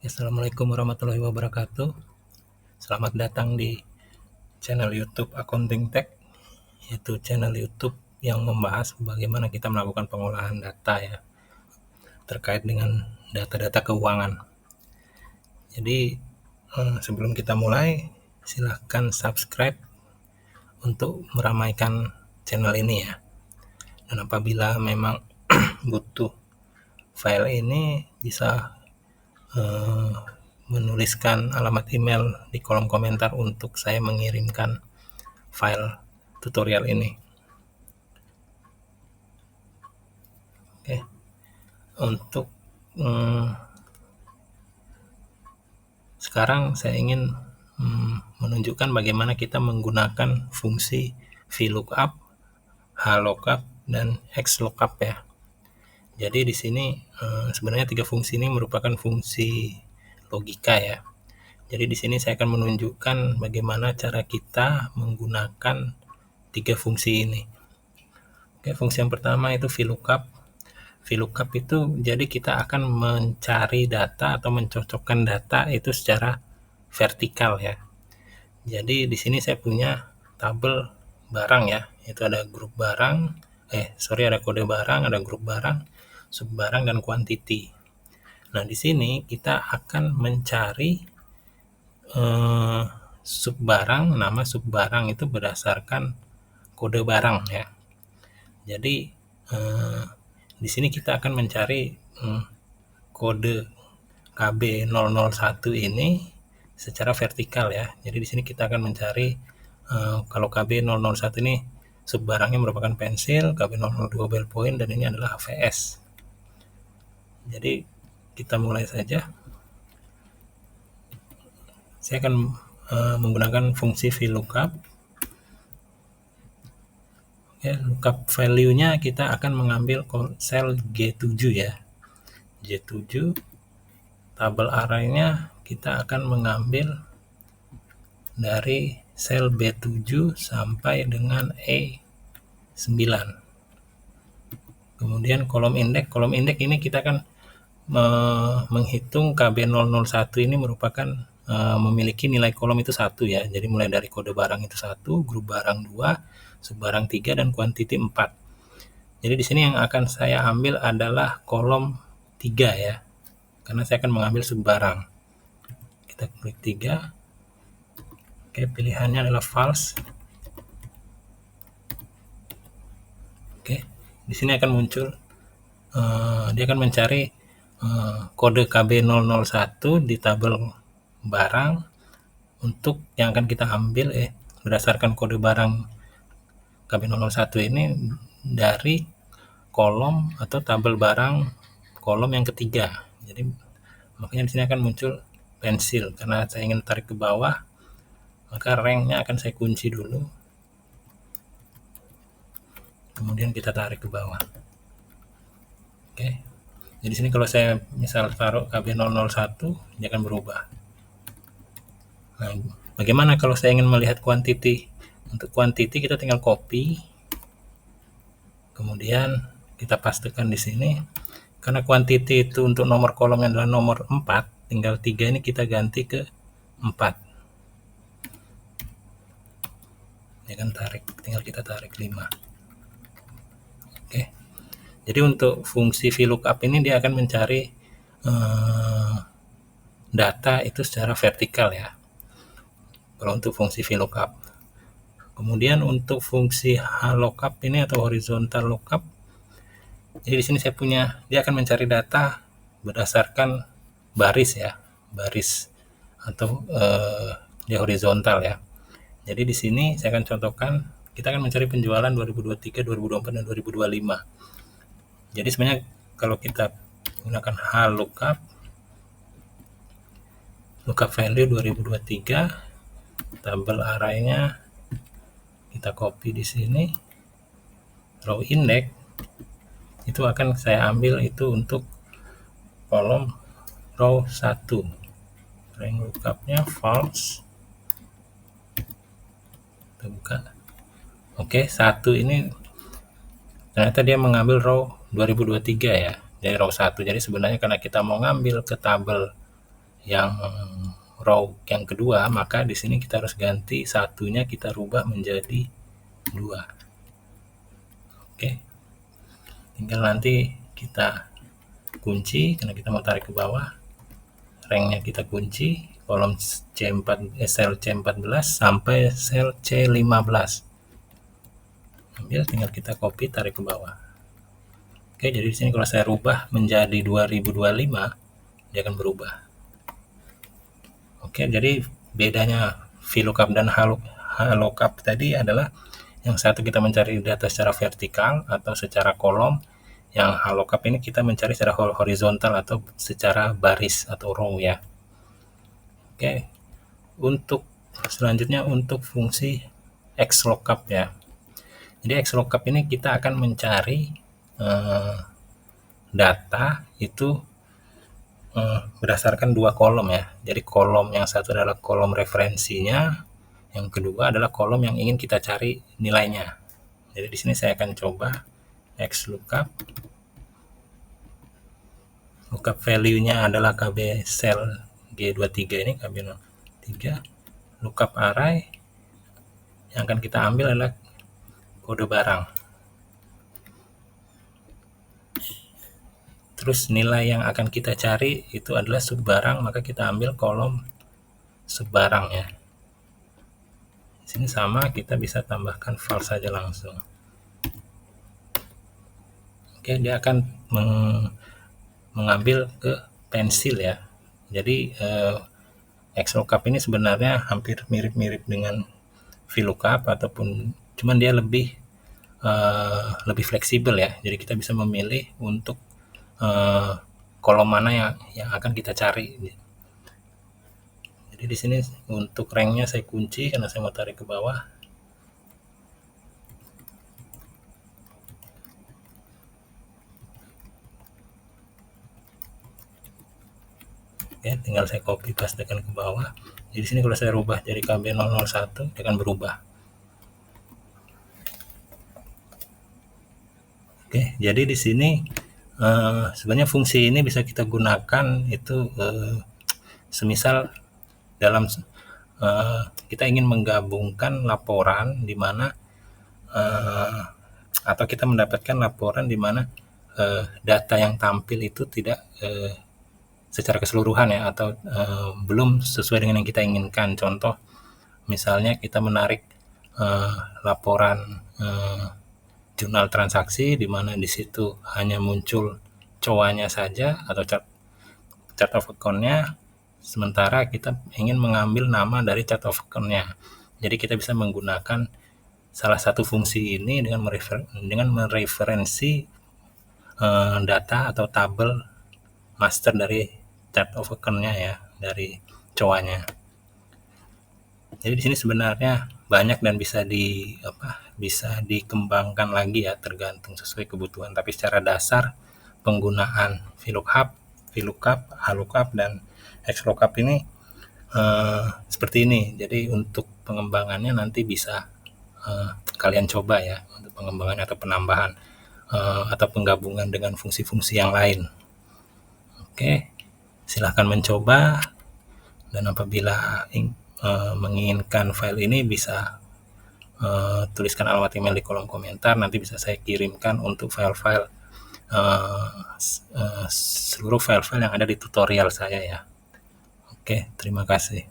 Assalamualaikum warahmatullahi wabarakatuh. Selamat datang di channel YouTube Accounting Tech, yaitu channel YouTube yang membahas bagaimana kita melakukan pengolahan data ya terkait dengan data-data keuangan. Jadi sebelum kita mulai, silahkan subscribe untuk meramaikan channel ini ya. Dan apabila memang butuh file ini, bisa menuliskan alamat email di kolom komentar untuk saya mengirimkan file tutorial ini. Oke, untuk sekarang saya ingin menunjukkan bagaimana kita menggunakan fungsi VLOOKUP, HLOOKUP, dan XLOOKUP ya. Jadi di sini sebenarnya 3 fungsi ini merupakan fungsi logika ya. Jadi di sini saya akan menunjukkan bagaimana cara kita menggunakan 3 fungsi ini. Oke, fungsi yang pertama itu VLOOKUP. VLOOKUP itu jadi kita akan mencari data atau mencocokkan data itu secara vertikal ya. Jadi di sini saya punya tabel barang ya. Itu ada grup barang, ada kode barang, ada grup barang, sub barang, dan quantity. Nah, di sini kita akan mencari sub barang, nama sub barang itu berdasarkan kode barang ya. Jadi di sini kita akan mencari kode KB001 ini secara vertikal ya. Jadi di sini kita akan mencari kalau KB001 ini sub barangnya merupakan pensil, KB002 ballpoint, dan ini adalah HVS. Jadi kita mulai saja. Saya akan menggunakan fungsi VLOOKUP. Lookup value-nya kita akan mengambil sel G7 ya. G7, tabel array-nya kita akan mengambil dari sel B7 sampai dengan E9. Kemudian kolom indeks ini kita akan menghitung KB001 ini merupakan memiliki nilai kolom itu 1 ya. Jadi mulai dari kode barang itu 1, grup barang 2, sub barang 3, dan quantity 4. Jadi di sini yang akan saya ambil adalah kolom 3 ya. Karena saya akan mengambil sub barang. Kita klik 3. Oke, pilihannya adalah false. Oke, di sini akan muncul dia akan mencari kode KB001 di tabel barang untuk yang akan kita ambil berdasarkan kode barang KB001 ini dari kolom atau tabel barang kolom yang ketiga. Jadi makanya di sini akan muncul pensil. Karena saya ingin tarik ke bawah, maka rank-nya akan saya kunci dulu. Kemudian kita tarik ke bawah. Oke. Jadi di sini kalau saya misal taruh KB001, dia akan berubah. Nah, bagaimana kalau saya ingin melihat quantity? Untuk quantity kita tinggal copy, kemudian kita pastekan di sini. Karena quantity itu untuk nomor kolomnya adalah nomor 4, tinggal 3 ini kita ganti ke 4. Ya kan, tinggal kita tarik 5. Oke. Jadi untuk fungsi VLOOKUP ini dia akan mencari data itu secara vertikal ya. Kalau untuk fungsi VLOOKUP. Kemudian untuk fungsi HLOOKUP ini atau horizontal lookup, jadi di sini saya punya, dia akan mencari data berdasarkan baris ya, baris atau dia horizontal ya. Jadi di sini saya akan contohkan, kita akan mencari penjualan 2023, 2024, dan 2025. Jadi sebenarnya kalau kita menggunakan HLOOKUP, lookup value 2023, tabel array-nya kita copy di sini, row index itu akan saya ambil itu untuk kolom row 1. Rank lookup-nya false. Kita buka. Oke, 1 ini ternyata dia mengambil row 2023 ya, dari row 1. Jadi sebenarnya karena kita mau ngambil ke tabel yang row yang kedua, maka di sini kita harus ganti satunya, kita rubah menjadi 2. Oke, tinggal nanti kita kunci karena kita mau tarik ke bawah, ranknya kita kunci kolom sel C14 sampai sel C15. Ambil, tinggal kita copy, tarik ke bawah. Oke, jadi di sini kalau saya rubah menjadi 2025, dia akan berubah. Oke, jadi bedanya VLOOKUP dan HLOOKUP tadi adalah yang satu kita mencari data secara vertikal atau secara kolom, yang HLOOKUP ini kita mencari secara horizontal atau secara baris atau row ya. Oke, untuk selanjutnya untuk fungsi XLOOKUP ya. Jadi XLOOKUP ini kita akan mencari data itu berdasarkan 2 kolom ya. Jadi kolom yang satu adalah kolom referensinya, yang kedua adalah kolom yang ingin kita cari nilainya. Jadi di sini saya akan coba XLOOKUP. Lookup value-nya adalah KB sel G23 ini, KB03. Lookup array yang akan kita ambil adalah kode barang. Terus nilai yang akan kita cari itu adalah subbarang, maka kita ambil kolom subbarang ya. Di sini sama, kita bisa tambahkan val saja langsung. Oke, dia akan mengambil ke pensil ya. Jadi XLOOKUP ini sebenarnya hampir mirip-mirip dengan VLOOKUP, ataupun cuman dia lebih fleksibel ya. Jadi kita bisa memilih untuk kolom mana yang akan kita cari. Jadi di sini untuk ranknya saya kunci karena saya mau tarik ke bawah. Oke, tinggal saya copy pastekan ke bawah. Jadi di sini kalau saya rubah jadi KB001, dia akan berubah. Oke, jadi di sini sebenarnya fungsi ini bisa kita gunakan itu semisal dalam kita ingin menggabungkan laporan di mana atau kita mendapatkan laporan di mana data yang tampil itu tidak secara keseluruhan ya, atau belum sesuai dengan yang kita inginkan. Contoh misalnya kita menarik laporan jurnal transaksi di mana di situ hanya muncul COA-nya saja atau chart of account-nya, sementara kita ingin mengambil nama dari chart of account-nya. Jadi kita bisa menggunakan salah satu fungsi ini dengan mereferensi data atau tabel master dari chart of account-nya ya, dari COA-nya. Jadi di sini sebenarnya banyak dan bisa dikembangkan lagi ya, tergantung sesuai kebutuhan. Tapi secara dasar penggunaan VLOOKUP, HLOOKUP dan XLOOKUP ini seperti ini. Jadi untuk pengembangannya nanti bisa kalian coba ya, untuk pengembangan atau penambahan atau penggabungan dengan fungsi-fungsi yang lain. Oke, silahkan mencoba, dan apabila menginginkan file ini bisa tuliskan alamat email di kolom komentar, nanti bisa saya kirimkan untuk file-file seluruh file-file yang ada di tutorial saya ya. Oke, terima kasih.